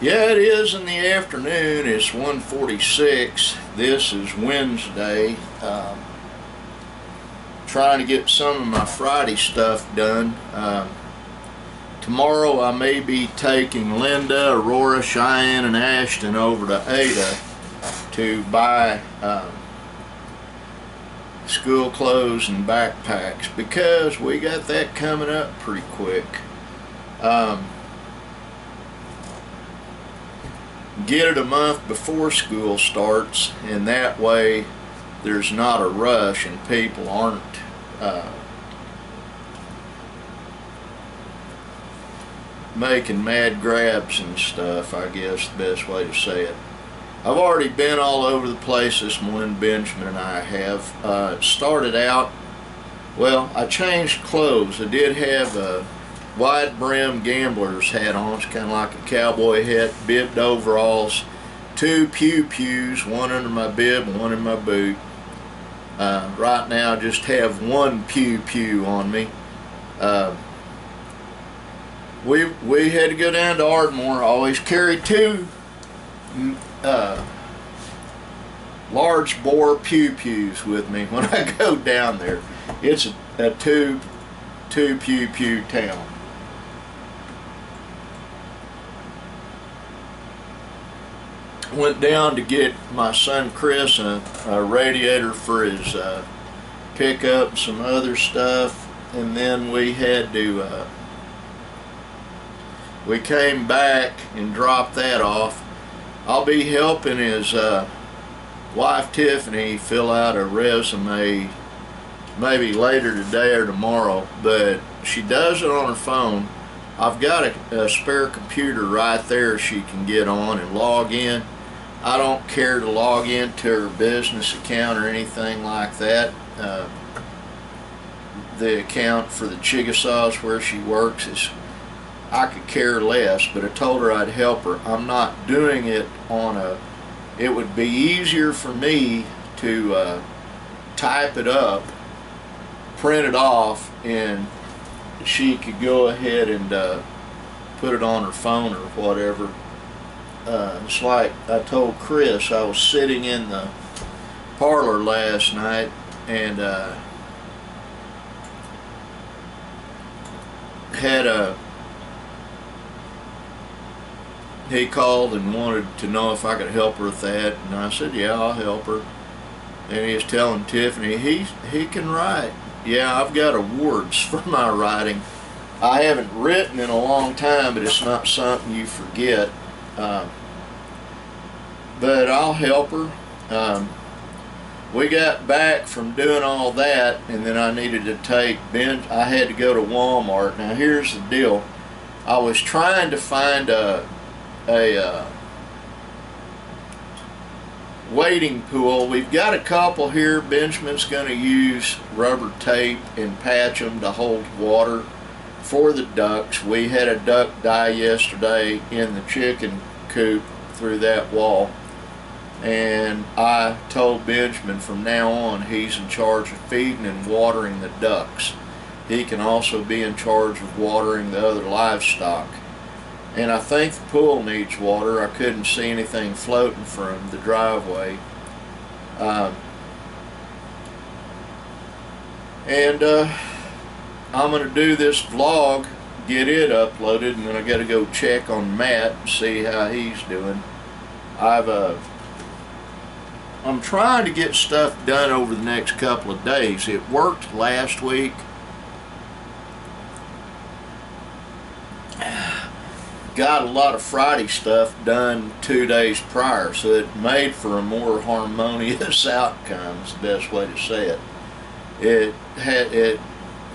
Yeah, it is in the afternoon. It's 1:46. This is Wednesday. Trying to get some of my Friday stuff done. Tomorrow I may be taking Linda, Aurora, Cheyenne, and Ashton over to Ada to buy school clothes and backpacks because we got that coming up pretty quick. Get it a month before school starts, and that way there's not a rush and people aren't making mad grabs and stuff, I guess the best way to say it. I've already been all over the place this morning. Benjamin and I have. It started out, well, I changed clothes. I did have a wide brim gambler's hat on. It's kind of like a cowboy hat, bibbed overalls, two pew-pews, one under my bib and one in my boot. Right now I just have one pew-pew on me. We had to go down to Ardmore. I always carry two large bore pew-pews with me when I go down there. It's a two pew-pew town. Went down to get my son Chris a radiator for his pickup and some other stuff, and then we had to we came back and dropped that off. I'll be helping his wife Tiffany fill out a resume maybe later today or tomorrow, but she does it on her phone. I've got a spare computer right there she can get on and log in. I don't care to log into her business account or anything like that. The account for the Chickasaws where she works is, I could care less, but I told her I'd help her. I'm not doing it on a, it would be easier for me to type it up, print it off, and she could go ahead and put it on her phone or whatever. It's like I told Chris, I was sitting in the parlor last night and he called and wanted to know if I could help her with that, and I said, yeah, I'll help her. And he was telling Tiffany he can write. Yeah, I've got awards for my writing. I haven't written in a long time, but it's not something you forget. But I'll help her. We got back from doing all that, and then I needed to take I had to go to Walmart. Now here's the deal. I was trying to find a wading pool. We've got a couple here. Benjamin's going to use rubber tape and patch them to hold water for the ducks. We had a duck die yesterday in the chicken coop through that wall, and I told Benjamin from now on he's in charge of feeding and watering the ducks. He can also be in charge of watering the other livestock. And I think the pool needs water. I couldn't see anything floating from the driveway. I'm going to do this vlog, get it uploaded, and then I got to go check on Matt and see how he's doing. I'm trying to get stuff done over the next couple of days. It worked last week. Got a lot of Friday stuff done 2 days prior, so it made for a more harmonious outcome, is the best way to say it. It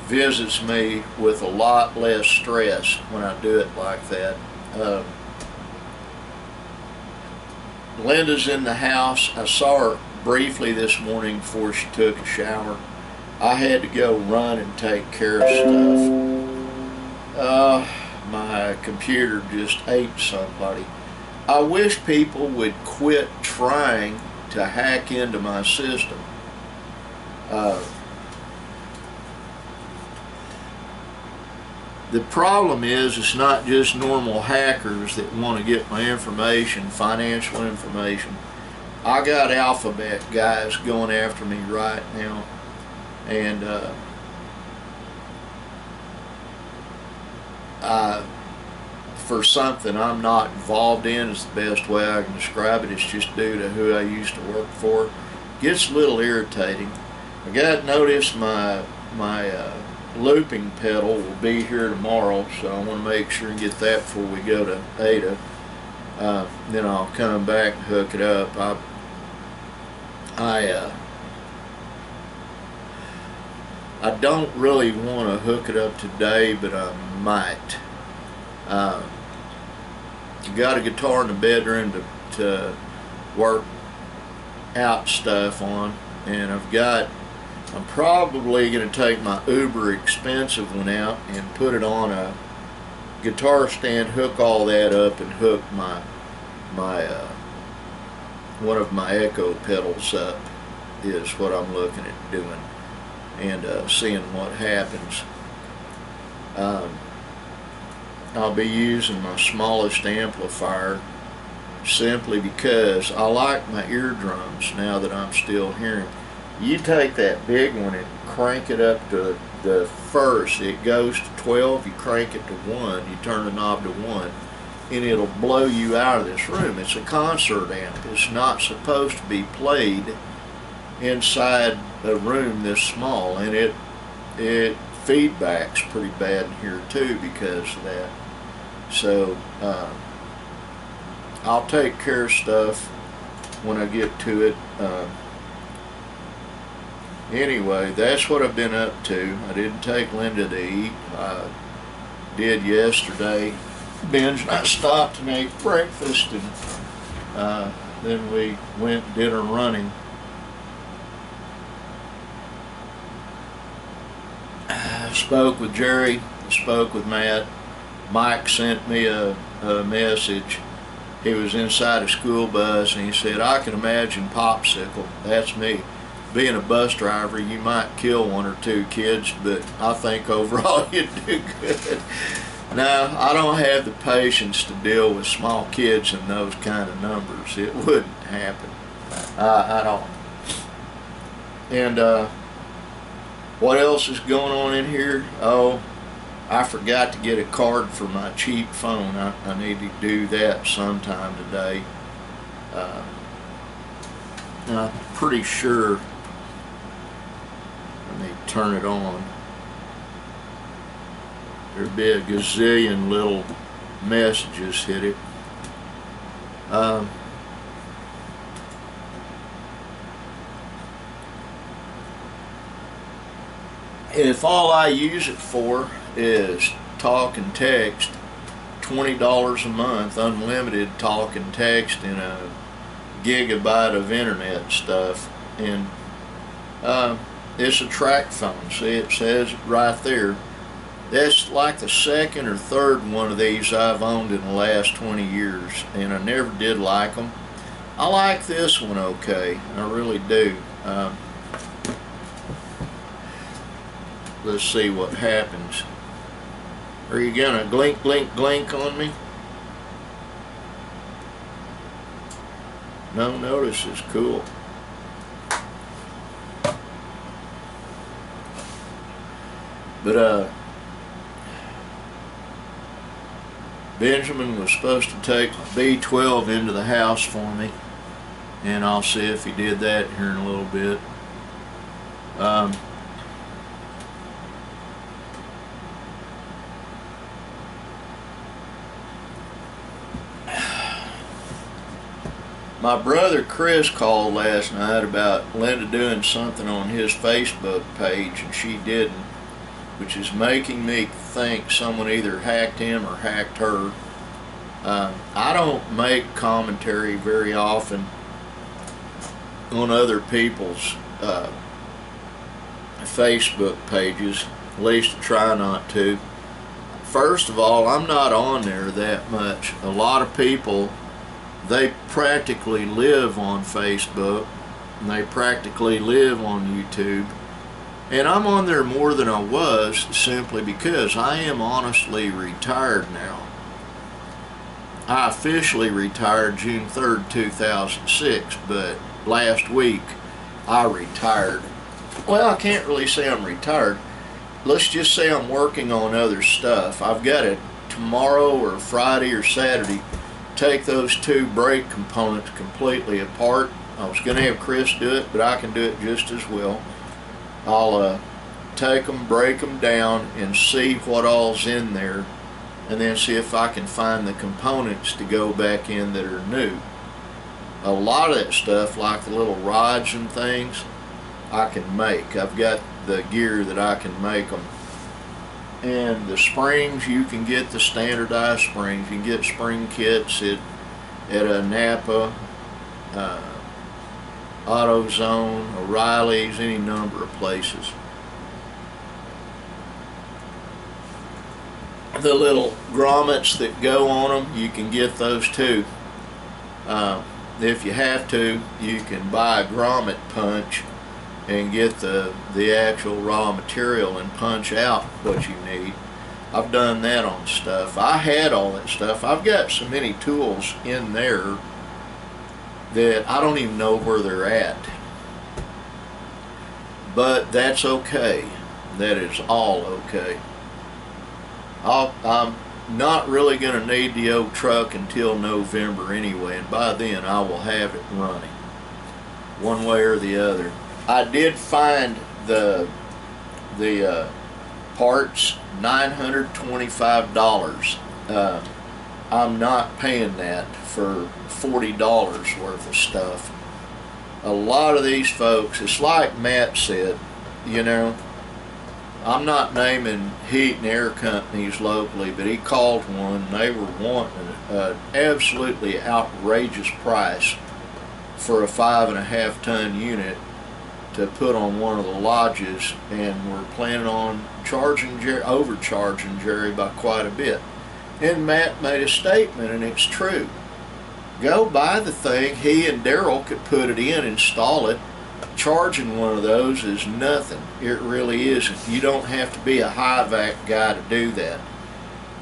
visits me with a lot less stress when I do it like that. Linda's in the house. I saw her briefly this morning before she took a shower. I had to go run and take care of stuff. My computer just ate somebody. I wish people would quit trying to hack into my system. The problem is it's not just normal hackers that want to get my information, financial information. I got alphabet guys going after me right now, and for something I'm not involved in is the best way I can describe it. It's just due to who I used to work for. Gets a little irritating. I got notice my looping pedal will be here tomorrow, so I want to make sure and get that before we go to Ada. Then I'll come back and hook it up. I don't really want to hook it up today, but I might. Got a guitar in the bedroom to work out stuff on, and I'm probably going to take my uber expensive one out and put it on a guitar stand, hook all that up, and hook my one of my echo pedals up is what I'm looking at doing, and seeing what happens. I'll be using my smallest amplifier simply because I like my eardrums now that I'm still hearing. You take that big one and crank it up to the first, it goes to 12, you crank it to 1, you turn the knob to 1, and it'll blow you out of this room. It's a concert amp. It's not supposed to be played inside a room this small, and it feedback's pretty bad in here too because of that. So I'll take care of stuff when I get to it. Anyway, that's what I've been up to. I didn't take Linda to eat. I did yesterday. Benj and I stopped and ate breakfast, and then we went and did our running. I spoke with Jerry, spoke with Matt. Mike sent me a message. He was inside a school bus, and he said, "I can imagine Popsicle." That's me. Being a bus driver, you might kill one or two kids, but I think overall you'd do good. No, I don't have the patience to deal with small kids in those kind of numbers. It wouldn't happen. I don't. And what else is going on in here? Oh, I forgot to get a card for my cheap phone. I need to do that sometime today. I'm pretty sure. Let me turn it on. There'd be a gazillion little messages hit it. If all I use it for is talk and text, $20 a month, unlimited talk and text, and a gigabyte of internet stuff, and it's a track phone. See, it says it right there. That's like the second or third one of these I've owned in the last 20 years, and I never did like them. I like this one okay, I really do. Let's see what happens. Are you gonna glink, glink, glink on me? No notices, cool. But Benjamin was supposed to take my B12 into the house for me, and I'll see if he did that here in a little bit. My brother Chris called last night about Linda doing something on his Facebook page, and she didn't, which is making me think someone either hacked him or hacked her. I don't make commentary very often on other people's Facebook pages, at least I try not to. First of all, I'm not on there that much. A lot of people, they practically live on Facebook, and they practically live on YouTube, And I'm on there more than I was simply because I am honestly retired now. I officially retired June 3rd, 2006, but last week I retired. Well, I can't really say I'm retired. Let's just say I'm working on other stuff. I've got to tomorrow or Friday or Saturday take those two brake components completely apart. I was going to have Chris do it, but I can do it just as well. I'll take them, break them down, and see what all's in there, and then see if I can find the components to go back in that are new. A lot of that stuff, like the little rods and things, I can make. I've got the gear that I can make them. And the springs, you can get the standardized springs. You can get spring kits at a Napa, AutoZone, O'Reilly's, any number of places. The little grommets that go on them, you can get those too. If you have to, you can buy a grommet punch and get the actual raw material and punch out what you need. I've done that on stuff. I had all that stuff. I've got so many tools in there that I don't even know where they're at. But that's okay. That is all okay. I'm not really going to need the old truck until November anyway, and by then I will have it running, one way or the other. I did find the parts, $925. I'm not paying that for $40 worth of stuff. A lot of these folks, it's like Matt said, you know, I'm not naming heat and air companies locally, but he called one and they were wanting an absolutely outrageous price for a 5.5 ton unit to put on one of the lodges, and we're planning on overcharging Jerry by quite a bit. And Matt made a statement, and it's true. Go buy the thing. He and Daryl could put it in, install it. Charging one of those is nothing. It really isn't. You don't have to be a high-vac guy to do that.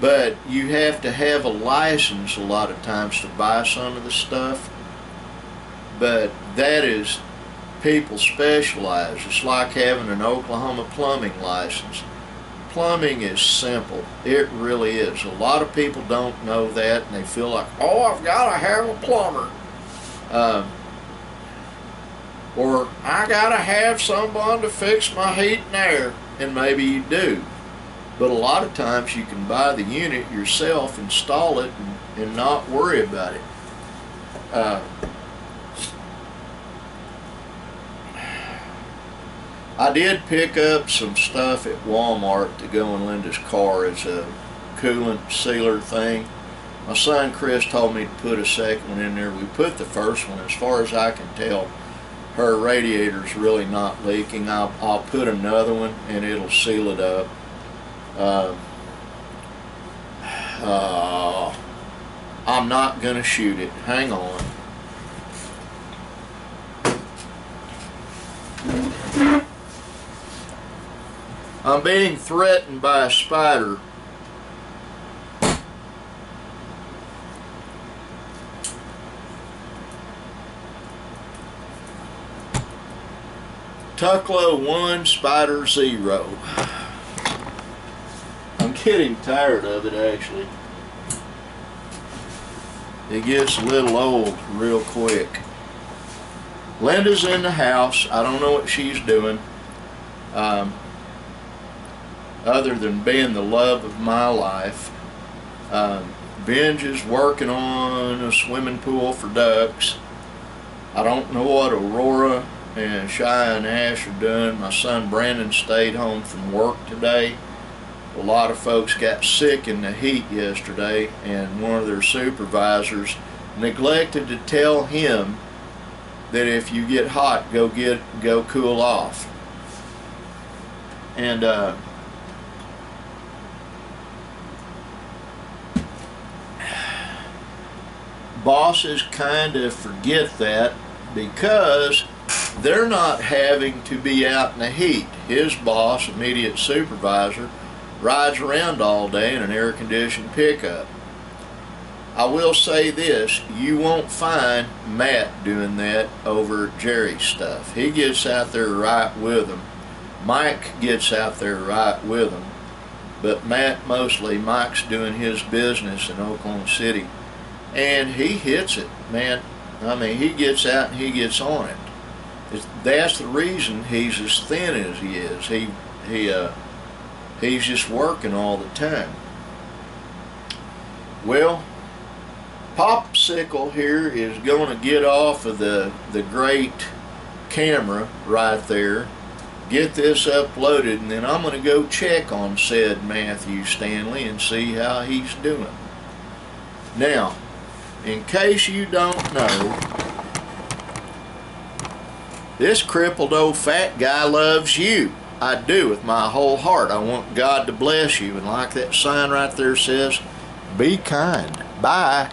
But you have to have a license a lot of times to buy some of the stuff. But that is, people specialize. It's like having an Oklahoma plumbing license. Plumbing is simple. It really is. A lot of people don't know that, and they feel like, oh, I've got to have a plumber. Or I got to have someone to fix my heat and air. And maybe you do. But a lot of times you can buy the unit yourself, install it, and not worry about it. I did pick up some stuff at Walmart to go in Linda's car as a coolant sealer thing. My son Chris told me to put a second one in there. We put the first one. As far as I can tell, her radiator's really not leaking. I'll put another one and it'll seal it up. I'm not gonna shoot it. Hang on. I'm being threatened by a spider. Tucklow 1, spider 0. I'm getting tired of it, actually. It gets a little old real quick. Linda's in the house. I don't know what she's doing. Other than being the love of my life. Benj is working on a swimming pool for ducks. I don't know what Aurora and Shy and Ash are doing. My son Brandon stayed home from work today. A lot of folks got sick in the heat yesterday, and one of their supervisors neglected to tell him that if you get hot, go cool off. And bosses kind of forget that, because they're not having to be out in the heat. His boss, immediate supervisor, rides around all day in an air-conditioned pickup. I will say this, you won't find Matt doing that over Jerry's stuff. He gets out there right with them. Mike gets out there right with them. But Matt mostly, Mike's doing his business in Oklahoma City. And he hits it, man. I mean, he gets out and he gets on it. That's the reason he's as thin as he is. He's just working all the time. Well, Popsicle here is going to get off of the great camera right there, get this uploaded, and then I'm going to go check on said Matthew Stanley and see how he's doing. Now, in case you don't know, this crippled old fat guy loves you. I do, with my whole heart. I want God to bless you, and like that sign right there says, be kind. Bye.